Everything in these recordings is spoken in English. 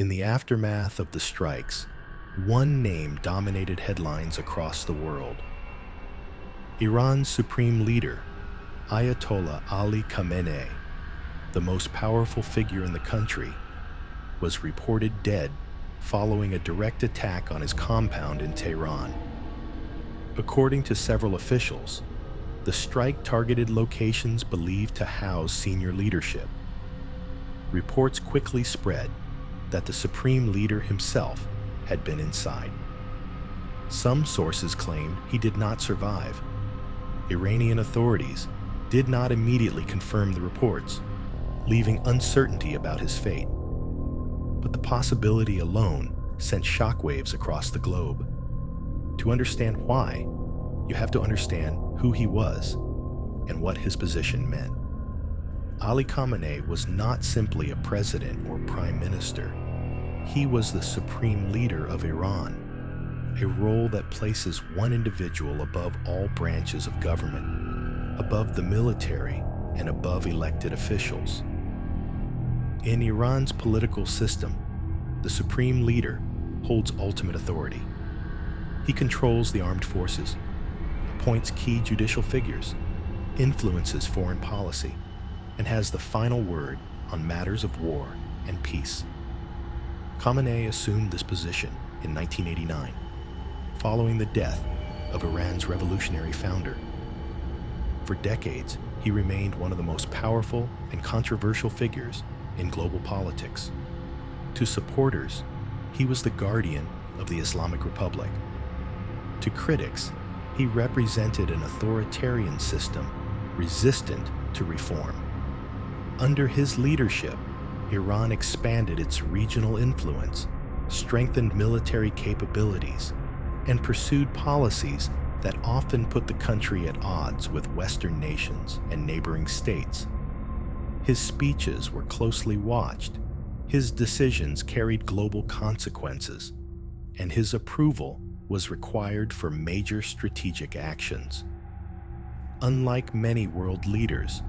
In the aftermath of the strikes, one name dominated headlines across the world. Iran's supreme leader, Ayatollah Ali Khamenei, the most powerful figure in the country, was reported dead following a direct attack on his compound in Tehran. According to several officials, the strike targeted locations believed to house senior leadership. Reports quickly spread that the supreme leader himself had been inside. Some sources claimed he did not survive. Iranian authorities did not immediately confirm the reports, leaving uncertainty about his fate. But the possibility alone sent shockwaves across the globe. To understand why, you have to understand who he was and what his position meant. Ali Khamenei was not simply a president or prime minister. He was the supreme leader of Iran, a role that places one individual above all branches of government, above the military, and above elected officials. In Iran's political system, the supreme leader holds ultimate authority. He controls the armed forces, appoints key judicial figures, influences foreign policy, and has the final word on matters of war and peace. Khamenei assumed this position in 1989, following the death of Iran's revolutionary founder. For decades, he remained one of the most powerful and controversial figures in global politics. To supporters, he was the guardian of the Islamic Republic. To critics, he represented an authoritarian system resistant to reform. Under his leadership, Iran expanded its regional influence, strengthened military capabilities, and pursued policies that often put the country at odds with Western nations and neighboring states. His speeches were closely watched, his decisions carried global consequences, and his approval was required for major strategic actions. Unlike many world leaders,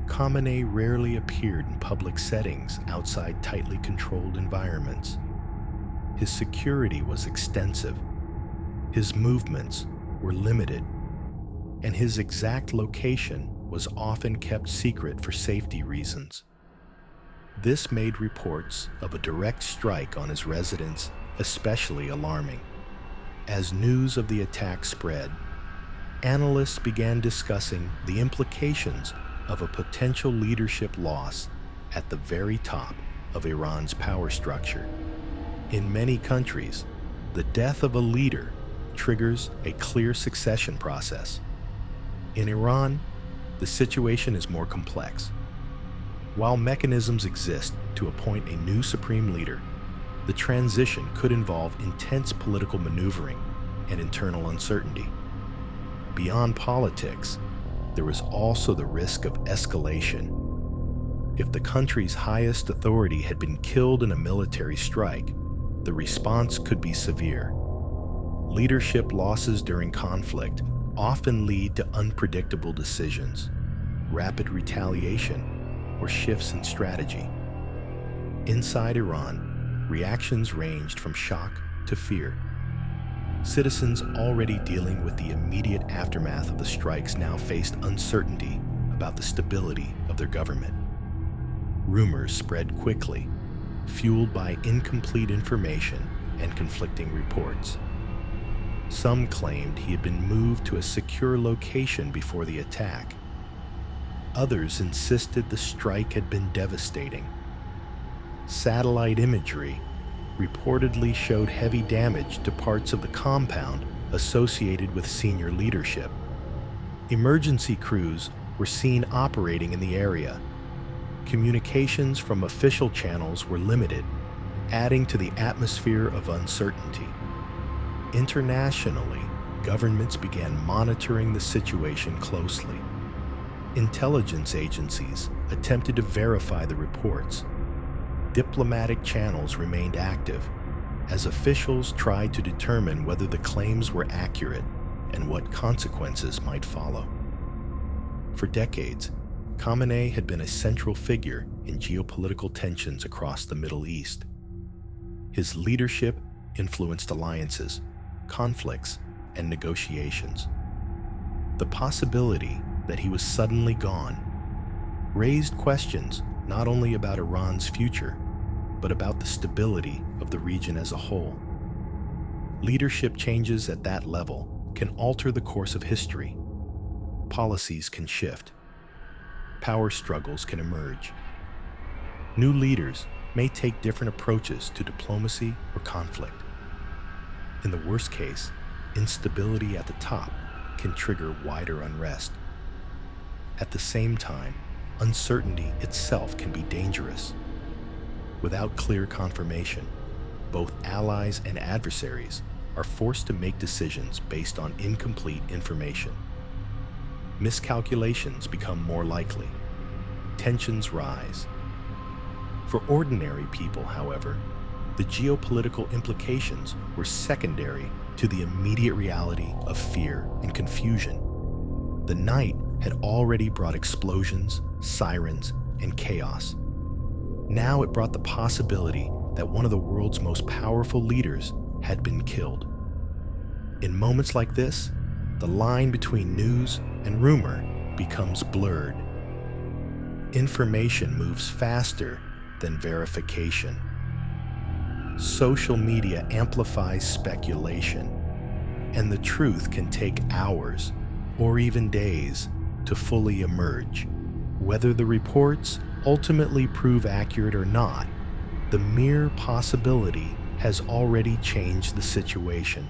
Khamenei rarely appeared in public settings outside tightly controlled environments. His security was extensive, his movements were limited, and his exact location was often kept secret for safety reasons. This made reports of a direct strike on his residence especially alarming. As news of the attack spread, analysts began discussing the implications of a potential leadership loss at the very top of Iran's power structure. In many countries, the death of a leader triggers a clear succession process. In Iran, the situation is more complex. While mechanisms exist to appoint a new supreme leader, the transition could involve intense political maneuvering and internal uncertainty. Beyond politics, there is also the risk of escalation. If the country's highest authority had been killed in a military strike, the response could be severe. Leadership losses during conflict often lead to unpredictable decisions, rapid retaliation, or shifts in strategy. Inside Iran, reactions ranged from shock to fear. Citizens already dealing with the immediate aftermath of the strikes now faced uncertainty about the stability of their government. Rumors spread quickly, fueled by incomplete information and conflicting reports. Some claimed he had been moved to a secure location before the attack. Others insisted the strike had been devastating. Satellite imagery reportedly showed heavy damage to parts of the compound associated with senior leadership. Emergency crews were seen operating in the area. Communications from official channels were limited, adding to the atmosphere of uncertainty. Internationally, governments began monitoring the situation closely. Intelligence agencies attempted to verify the reports. Diplomatic channels remained active as officials tried to determine whether the claims were accurate and what consequences might follow. For decades, Khamenei had been a central figure in geopolitical tensions across the Middle East. His leadership influenced alliances, conflicts, and negotiations. The possibility that he was suddenly gone raised questions not only about Iran's future, but about the stability of the region as a whole. Leadership changes at that level can alter the course of history. Policies can shift. Power struggles can emerge. New leaders may take different approaches to diplomacy or conflict. In the worst case, instability at the top can trigger wider unrest. At the same time, uncertainty itself can be dangerous. Without clear confirmation, both allies and adversaries are forced to make decisions based on incomplete information. Miscalculations become more likely. Tensions rise. For ordinary people, however, the geopolitical implications were secondary to the immediate reality of fear and confusion. The night had already brought explosions, sirens, and chaos. Now it brought the possibility that one of the world's most powerful leaders had been killed. In moments like this, the line between news and rumor becomes blurred. Information moves faster than verification. Social media amplifies speculation, and the truth can take hours or even days to fully emerge. Whether the reports ultimately prove accurate or not, the mere possibility has already changed the situation.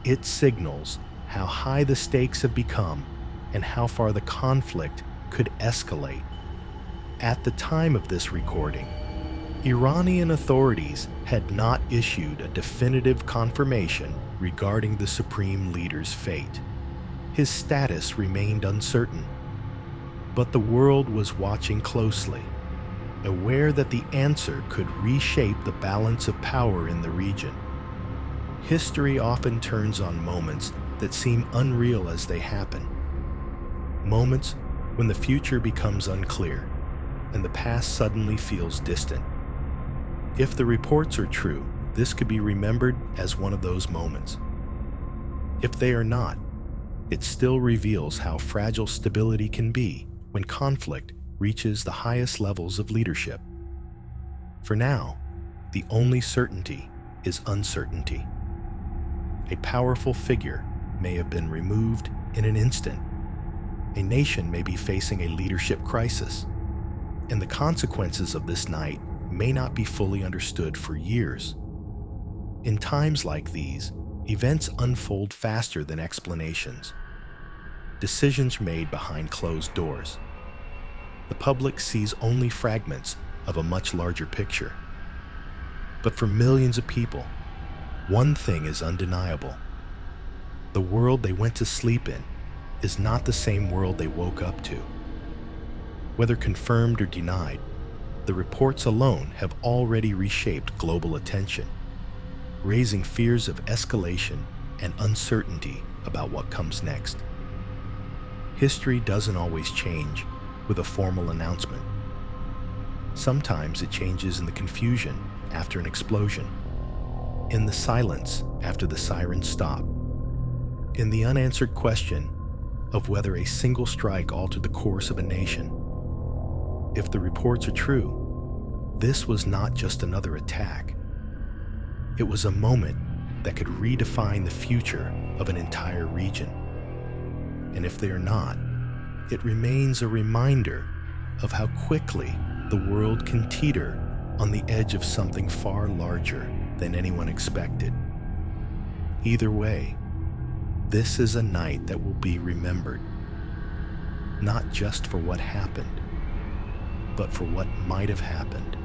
It signals how high the stakes have become and how far the conflict could escalate. At the time of this recording, Iranian authorities had not issued a definitive confirmation regarding the supreme leader's fate. His status remained uncertain, but the world was watching closely, aware that the answer could reshape the balance of power in the region. History often turns on moments that seem unreal as they happen. Moments when the future becomes unclear and the past suddenly feels distant. If the reports are true, this could be remembered as one of those moments. If they are not, it still reveals how fragile stability can be when conflict reaches the highest levels of leadership. For now, the only certainty is uncertainty. A powerful figure may have been removed in an instant. A nation may be facing a leadership crisis, and the consequences of this night may not be fully understood for years. In times like these, events unfold faster than explanations. Decisions are made behind closed doors. The public sees only fragments of a much larger picture. But for millions of people, one thing is undeniable. The world they went to sleep in is not the same world they woke up to. Whether confirmed or denied, the reports alone have already reshaped global attention, raising fears of escalation and uncertainty about what comes next. History doesn't always change with a formal announcement. Sometimes it changes in the confusion after an explosion, in the silence after the sirens stop, in the unanswered question of whether a single strike altered the course of a nation. If the reports are true, this was not just another attack. It was a moment that could redefine the future of an entire region. And if they are not, it remains a reminder of how quickly the world can teeter on the edge of something far larger than anyone expected. Either way, this is a night that will be remembered, not just for what happened, but for what might have happened.